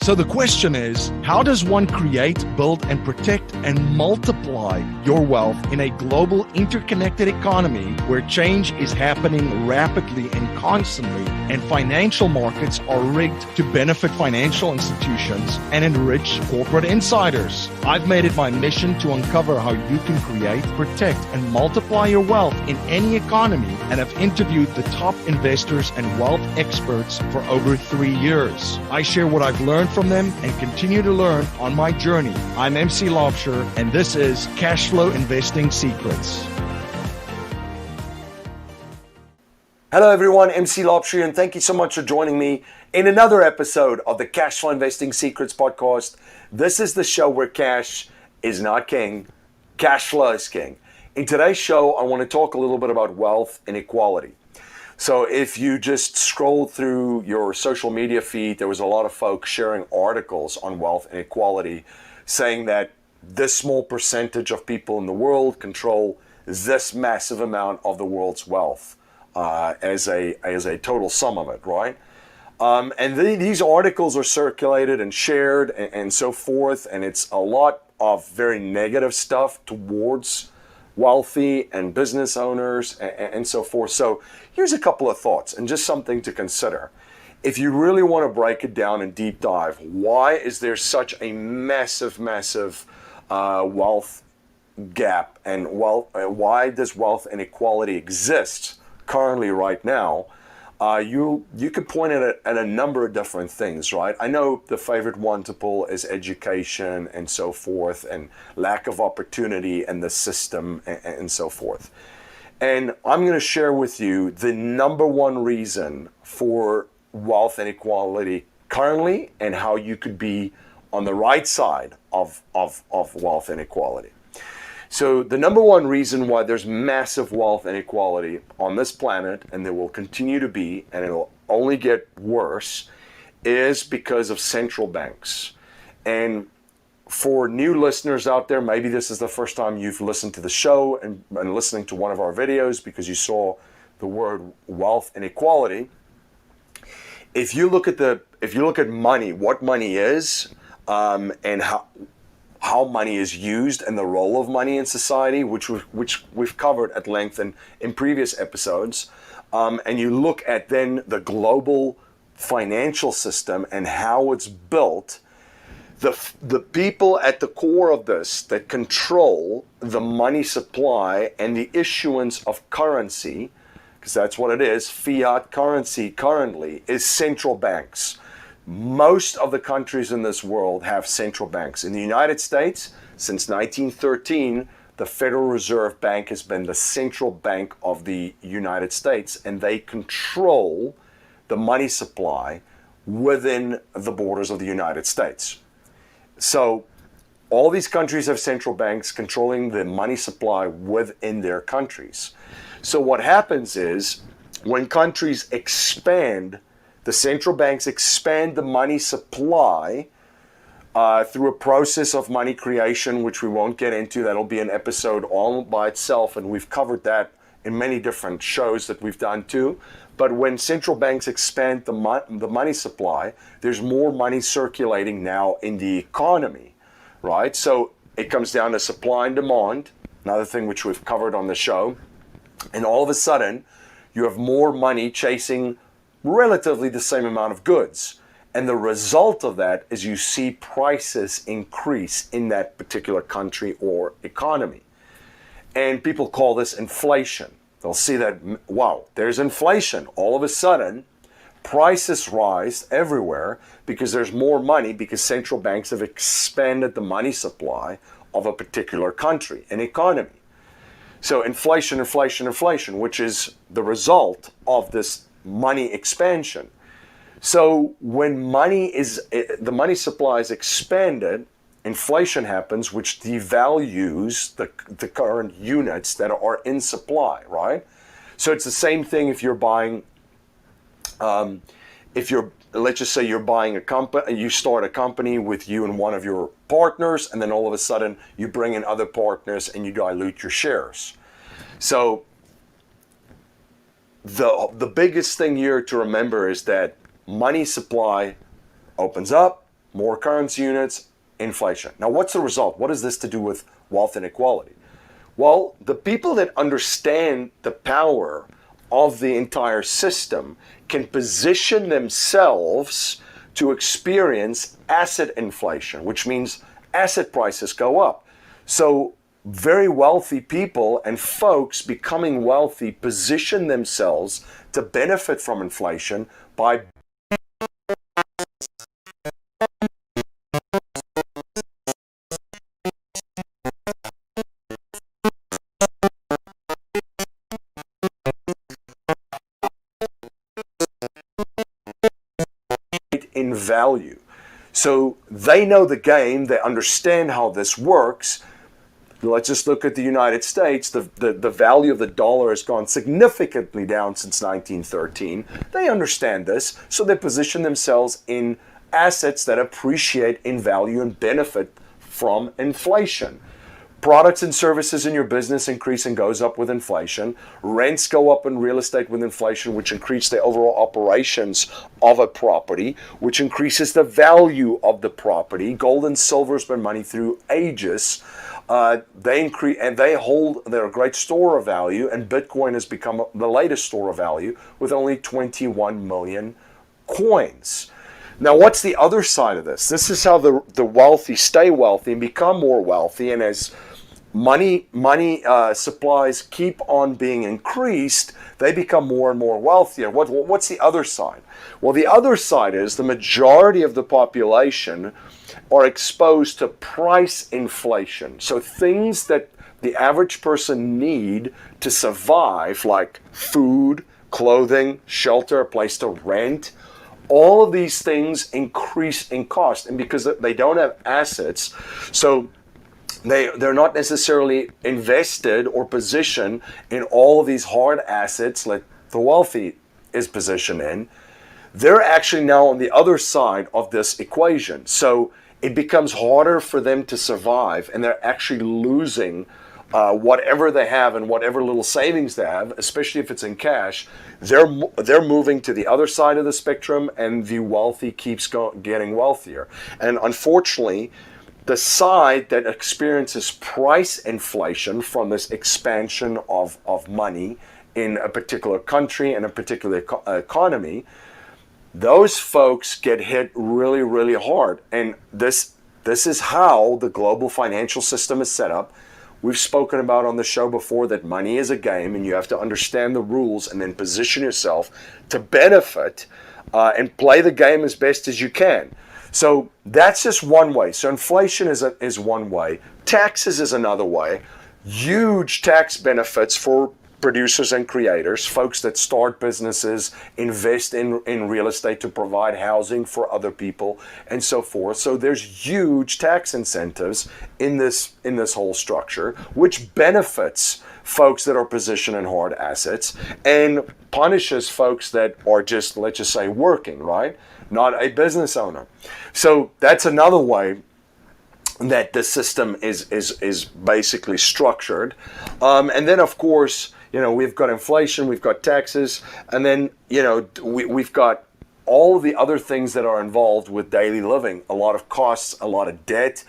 So the question is, how does one create, build, and protect and multiply your wealth in a global interconnected economy where change is happening rapidly and constantly, and financial markets are rigged to benefit financial institutions and enrich corporate insiders? I've made it my mission to uncover how you can create, protect, and multiply your wealth in any economy, and have interviewed the top investors and wealth experts for over 3 years. I share what I've learned from them and continue to learn on my journey. I'm MC Laubscher, and this is Cashflow Investing Secrets. Hello everyone, MC Laubscher, and thank you so much for joining me in another episode of the Cashflow Investing Secrets podcast. This is the show where cash is not king, cash flow is king. In today's show, I want to talk a little bit about wealth inequality. So if you just scroll through your social media feed, there was a lot of folks sharing articles on wealth inequality saying that this small percentage of people in the world control this massive amount of the world's wealth as a total sum of it, right? And these articles are circulated and shared and so forth, and it's a lot of very negative stuff towards wealthy and business owners and so forth. So here's a couple of thoughts and just something to consider. If you really want to break it down and deep dive, why is there such a massive wealth gap, and why does wealth inequality exist currently right now? You could point at a number of different things, right? I know the favorite one to pull is education and so forth, and lack of opportunity in the system and so forth. And I'm going to share with you the number one reason for wealth inequality currently, and how you could be on the right side of wealth inequality. So the number one reason why there's massive wealth inequality on this planet, and there will continue to be, and it'll only get worse, is because of central banks. And for new listeners out there, maybe this is the first time you've listened to the show and listening to one of our videos because you saw the word wealth inequality. If you look at money, what money is, and how money is used and the role of money in society, which we've covered at length in previous episodes, and you look at then the global financial system and how it's built, the people at the core of this that control the money supply and the issuance of currency, because that's what it is, fiat currency currently, is central banks. Most of the countries in this world have central banks. In the United States, since 1913, the Federal Reserve Bank has been the central bank of the United States, and they control the money supply within the borders of the United States. So all these countries have central banks controlling the money supply within their countries. So what happens is, when countries expand, the central banks expand the money supply through a process of money creation, which we won't get into. That'll be an episode all by itself, and we've covered that in many different shows that we've done too. But when central banks expand the money supply, there's more money circulating now in the economy, right? So it comes down to supply and demand, another thing which we've covered on the show. And all of a sudden, you have more money chasing relatively the same amount of goods. And the result of that is you see prices increase in that particular country or economy. And people call this inflation. They'll see that, wow, there's inflation. All of a sudden, prices rise everywhere because there's more money, because central banks have expanded the money supply of a particular country, an economy. So inflation, which is the result of this money expansion. So when the money supply is expanded, inflation happens, which devalues the current units that are in supply, right? So it's the same thing if you're buying, let's just say you're buying a company, you start a company with you and one of your partners, and then all of a sudden you bring in other partners and you dilute your shares. So the biggest thing here to remember is that money supply opens up, more currency units, inflation. Now, what's the result? What has this to do with wealth inequality? Well, the people that understand the power of the entire system can position themselves to experience asset inflation, which means asset prices go up. So very wealthy people and folks becoming wealthy position themselves to benefit from inflation by in value. So they know the game, they understand how this works. Let's just look at the United States. The value of the dollar has gone significantly down since 1913. They understand this, so they position themselves in assets that appreciate in value and benefit from inflation. Products and services in your business increase and goes up with inflation. Rents go up in real estate with inflation, which increase the overall operations of a property, which increases the value of the property. Gold and silver has been money through ages. They increase and they hold. They're a great store of value, and Bitcoin has become the latest store of value with only 21 million coins. Now, what's the other side of this? This is how the wealthy stay wealthy and become more wealthy, and as money supplies keep on being increased, they become more and more wealthier. What's the other side? Well, the other side is the majority of the population are exposed to price inflation. So things that the average person need to survive, like food, clothing, shelter, a place to rent, all of these things increase in cost. And because they don't have assets, so they're not necessarily invested or positioned in all of these hard assets like the wealthy is positioned in. They're actually now on the other side of this equation. So it becomes harder for them to survive, and they're actually losing whatever they have and whatever little savings they have, especially if it's in cash. They're moving to the other side of the spectrum, and the wealthy keeps getting wealthier. And unfortunately, the side that experiences price inflation from this expansion of money in a particular country and a particular economy, those folks get hit really, really hard. And this is how the global financial system is set up. We've spoken about on the show before that money is a game, and you have to understand the rules and then position yourself to benefit and play the game as best as you can. So that's just one way. So inflation is one way. Taxes is another way. Huge tax benefits for producers and creators, folks that start businesses, invest in real estate to provide housing for other people, and so forth. So there's huge tax incentives in this whole structure, which benefits folks that are positioned in hard assets and punishes folks that are just, let's just say, working, right? Not a business owner. So that's another way that the system is basically structured. And then, of course, we've got inflation, we've got taxes, and then, we've got all of the other things that are involved with daily living. A lot of costs, a lot of debt.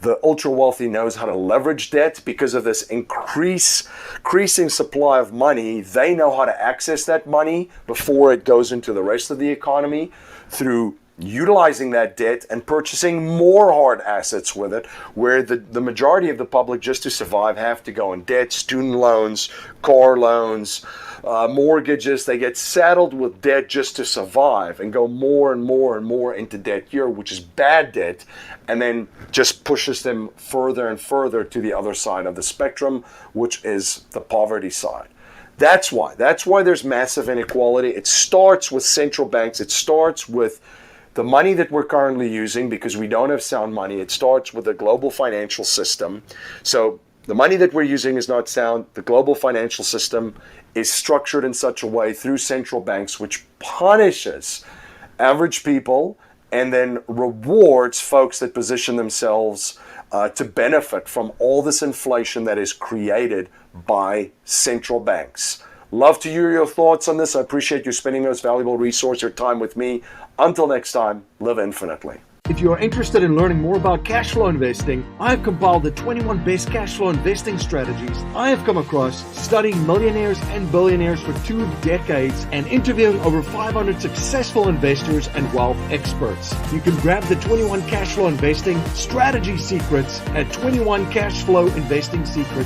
The ultra wealthy knows how to leverage debt because of this increasing supply of money. They know how to access that money before it goes into the rest of the economy through utilizing that debt and purchasing more hard assets with it, where the majority of the public, just to survive, have to go in debt, student loans, car loans, mortgages. They get saddled with debt just to survive and go more and more and more into debt here, which is bad debt, and then just pushes them further and further to the other side of the spectrum, which is the poverty side. That's why there's massive inequality. It starts with central banks. It starts with the money that we're currently using, because we don't have sound money. It starts with the global financial system. So the money that we're using is not sound. The global financial system is structured in such a way through central banks, which punishes average people and then rewards folks that position themselves to benefit from all this inflation that is created by central banks. Love to hear your thoughts on this. I appreciate you spending those valuable resources or time with me. Until next time, live infinitely. If you are interested in learning more about cash flow investing, I have compiled the 21 best cash flow investing strategies I have come across studying millionaires and billionaires for 2 decades and interviewing over 500 successful investors and wealth experts. You can grab the 21 cash flow investing strategy secrets at 21cashflowinvestingsecrets.com.